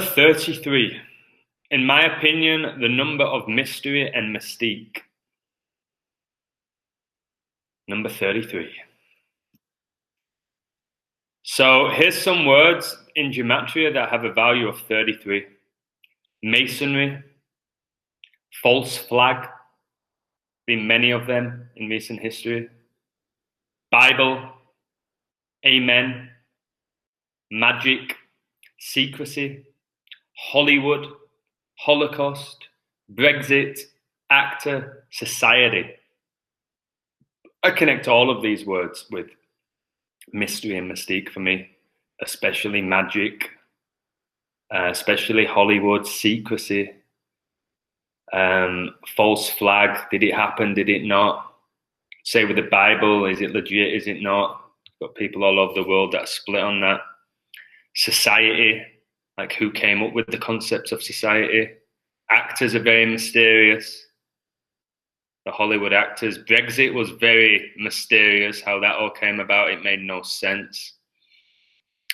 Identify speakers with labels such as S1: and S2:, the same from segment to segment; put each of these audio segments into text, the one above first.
S1: Number 33. In my opinion, the number of mystery and mystique. Number 33. So here's some words in gematria that have a value of 33. Masonry, false flag, been many of them in recent history. Bible, amen, magic, secrecy, Hollywood, Holocaust, Brexit, actor, society. I connect all of these words with mystery and mystique for me, especially magic, especially Hollywood, secrecy, false flag. Did it happen? Did it not? Say with the Bible, is it legit? Is it not? Got people all over the world that are split on that. Society, like who came up with the concepts of society? Actors are very mysterious. The Hollywood actors. Brexit was very mysterious, how that all came about. It made no sense.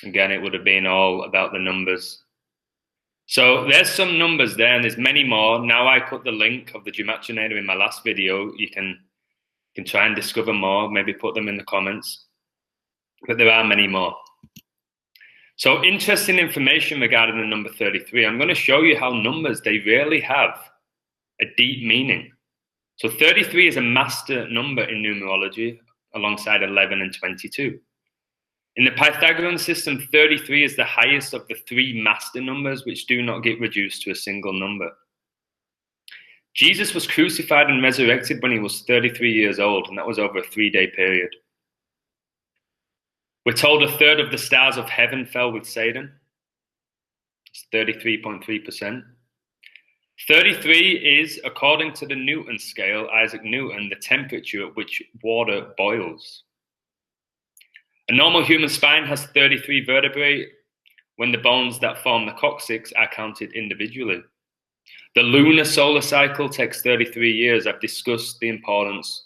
S1: Again, it would have been all about the numbers. So there's some numbers there, and there's many more. Now I put the link of the Gematrinator in my last video. You can try and discover more, maybe put them in the comments. But there are many more. So interesting information regarding the number 33. I'm going to show you how numbers, they really have a deep meaning. So 33 is a master number in numerology alongside 11 and 22. In the Pythagorean system, 33 is the highest of the three master numbers which do not get reduced to a single number. Jesus was crucified and resurrected when he was 33 years old, and that was over a 3-day period. We're told a third of the stars of heaven fell with Satan. It's 33.3%. 33 is, according to the Newton scale, Isaac Newton, the temperature at which water boils. A normal human spine has 33 vertebrae when the bones that form the coccyx are counted individually. The lunar solar cycle takes 33 years. I've discussed the importance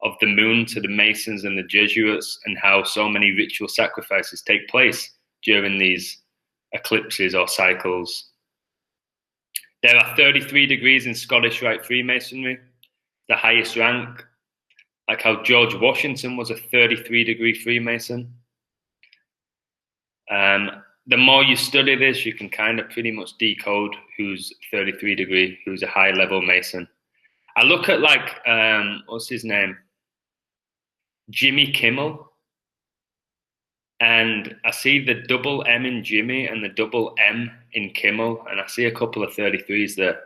S1: of the moon to the Masons and the Jesuits and how so many ritual sacrifices take place during these eclipses or cycles. There are 33 degrees in Scottish Rite Freemasonry, the highest rank, like how George Washington was a 33-degree Freemason. The more you study this, you can kind of pretty much decode who's 33 degree, who's a high-level Mason. I look at like, what's his name? Jimmy Kimmel. And I see the double M in Jimmy and the double M in Kimmel, and I see a couple of 33s there.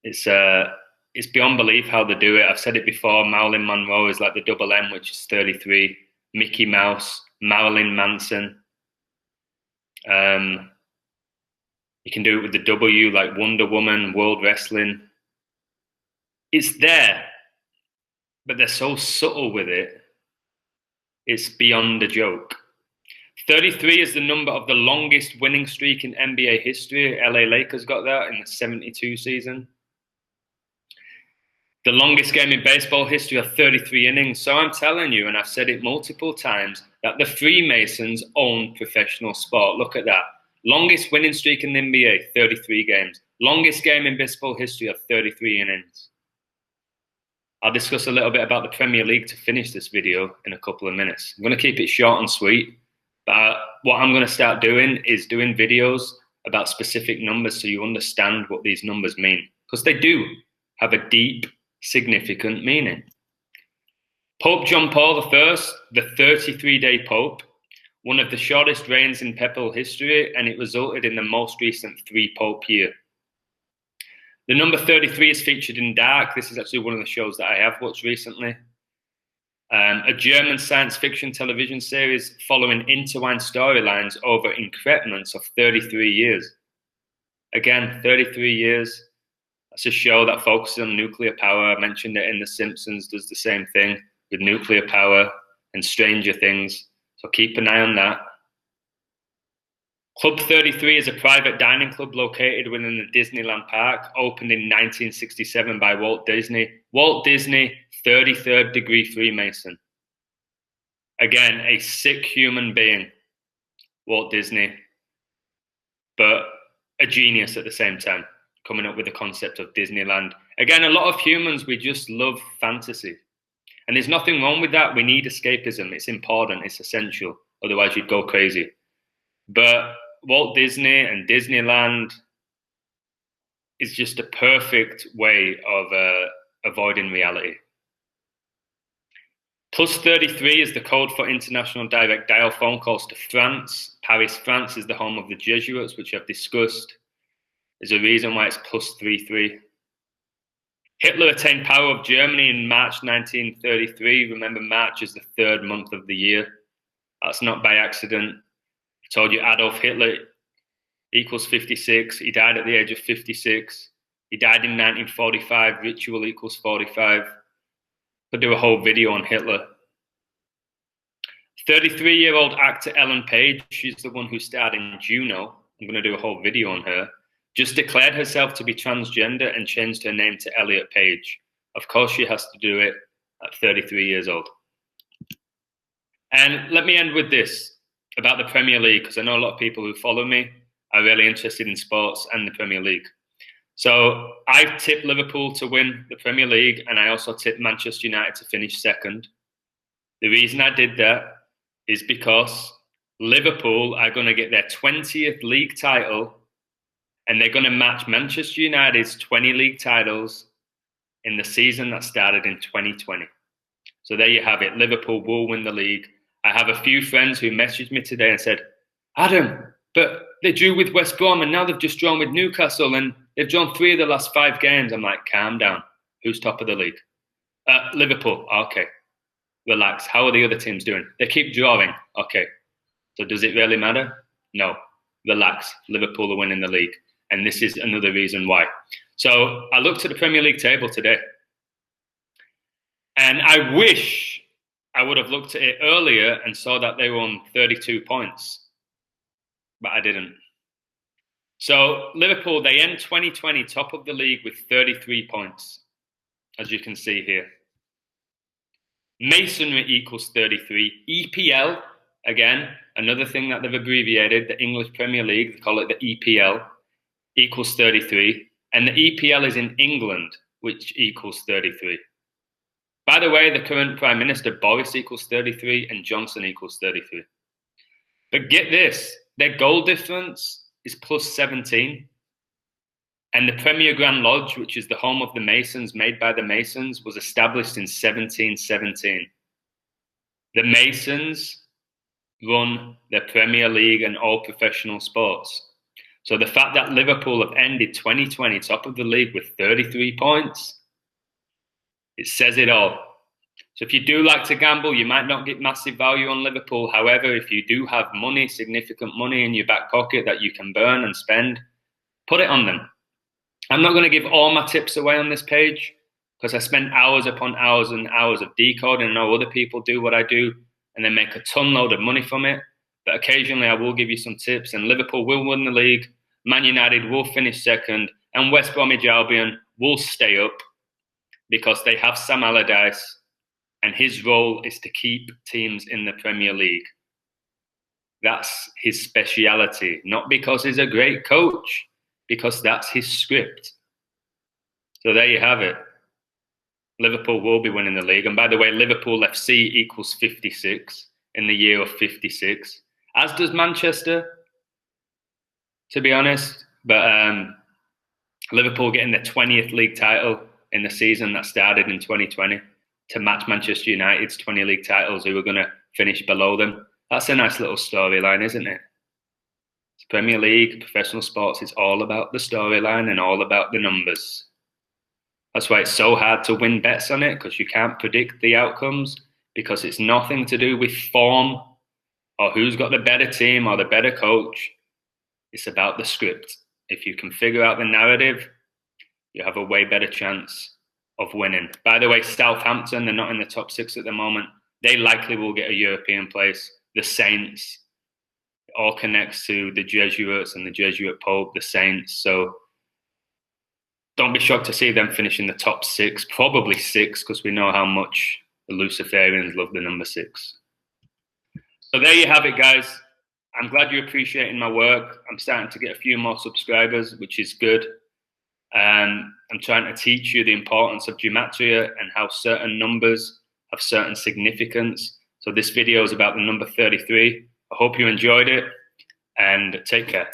S1: It's beyond belief how they do it. I've said it before, Marilyn Monroe is like the double M, which is 33. Mickey Mouse, Marilyn Manson. You can do it with the W, like Wonder Woman, World Wrestling. It's there, but they're so subtle with it. It's beyond a joke. 33 is the number of the longest winning streak in NBA history. LA Lakers got that in the 72 season. The longest game in baseball history are 33 innings. So I'm telling you, and I've said it multiple times, that the Freemasons own professional sport. Look at that. Longest winning streak in the NBA, 33 games. Longest game in baseball history of 33 innings. I'll discuss a little bit about the Premier League to finish this video in a couple of minutes. I'm going to keep it short and sweet. But what I'm going to start doing is doing videos about specific numbers so you understand what these numbers mean. Because they do have a deep, significant meaning. Pope John Paul I, the 33-day Pope, one of the shortest reigns in papal history, and it resulted in the most recent 3-pope year. The number 33 is featured in Dark. This is actually one of the shows that I have watched recently. A German science fiction television series following intertwined storylines over increments of 33 years. Again, 33 years. That's a show that focuses on nuclear power. I mentioned it in The Simpsons, does the same thing with nuclear power and Stranger Things. So keep an eye on that. Club 33 is a private dining club located within the Disneyland Park, opened in 1967 by Walt Disney. Walt Disney, 33rd degree Freemason. Again, a sick human being, Walt Disney. but a genius at the same time, coming up with the concept of Disneyland. Again, a lot of humans, we just love fantasy. And there's nothing wrong with that. We need escapism. It's important. It's essential. Otherwise, you'd go crazy. But Walt Disney and Disneyland is just a perfect way of avoiding reality. Plus 33 is the code for international direct dial phone calls to France. Paris, France is the home of the Jesuits, which I've discussed. There's a reason why it's plus 33. Hitler attained power of Germany in March 1933. Remember, March is the third month of the year. That's not by accident. I told you Adolf Hitler equals 56. He died at the age of 56. He died in 1945. Ritual equals 45. Could do a whole video on Hitler. 33-year-old actor Ellen Page, she's the one who starred in Juno. I'm going to do a whole video on her. Just declared herself to be transgender and changed her name to Elliot Page. Of course, she has to do it at 33 years old. And let me end with this about the Premier League, because I know a lot of people who follow me are really interested in sports and the Premier League. So I tipped Liverpool to win the Premier League, and I also tipped Manchester United to finish second. The reason I did that is because Liverpool are going to get their 20th league title, and they're going to match Manchester United's 20 league titles in the season that started in 2020. So there you have it. Liverpool will win the league. I have a few friends who messaged me today and said, Adam, but they drew with West Brom and now they've just drawn with Newcastle and they've drawn 3 of the last 5 games. I'm like, calm down. Who's top of the league? Liverpool. Okay. Relax. How are the other teams doing? They keep drawing. Okay. So does it really matter? No. Relax. Liverpool are winning the league. And this is another reason why. So I looked at the Premier League table today. And I wish I would have looked at it earlier and saw that they were on 32 points. But I didn't. So Liverpool, they end 2020 top of the league with 33 points, as you can see here. Masonry equals 33. EPL, again, another thing that they've abbreviated, the English Premier League, they call it the EPL, equals 33. And the EPL is in England, which equals 33. By the way, the current Prime Minister, Boris, equals 33 and Johnson equals 33. But get this, their goal difference is plus 17. And the Premier Grand Lodge, which is the home of the Masons, made by the Masons, was established in 1717. The Masons run the Premier League and all professional sports. So the fact that Liverpool have ended 2020 top of the league with 33 points, it says it all. So if you do like to gamble, you might not get massive value on Liverpool. However, if you do have money, significant money in your back pocket that you can burn and spend, put it on them. I'm not going to give all my tips away on this page because I spend hours upon hours and hours of decoding. I know other people do what I do and they make a ton load of money from it. But occasionally I will give you some tips, and Liverpool will win the league. Man United will finish second, and West Bromwich Albion will stay up because they have Sam Allardyce, and his role is to keep teams in the Premier League. That's his speciality, not because he's a great coach, because that's his script. So there you have it. Liverpool will be winning the league. And by the way, Liverpool FC equals 56 in the year of 56, as does Manchester, to be honest. But Liverpool getting their 20th league title in the season that started in 2020 to match Manchester United's 20 league titles, who were going to finish below them. That's a nice little storyline, isn't it? It's Premier League, professional sports, it's all about the storyline and all about the numbers. That's why it's so hard to win bets on it, because you can't predict the outcomes, because it's nothing to do with form or who's got the better team or the better coach. It's about the script. If you can figure out the narrative, you have a way better chance of winning. By the way, Southampton, they're not in the top 6 at the moment. They likely will get a European place. The Saints, it all connects to the Jesuits and the Jesuit Pope, the Saints. So don't be shocked to see them finish in the top 6, probably 6, because we know how much the Luciferians love the number 6. So there you have it, guys. I'm glad you're appreciating my work. I'm starting to get a few more subscribers, which is good. I'm trying to teach you the importance of gematria and how certain numbers have certain significance. So this video is about the number 33. I hope you enjoyed it, and take care.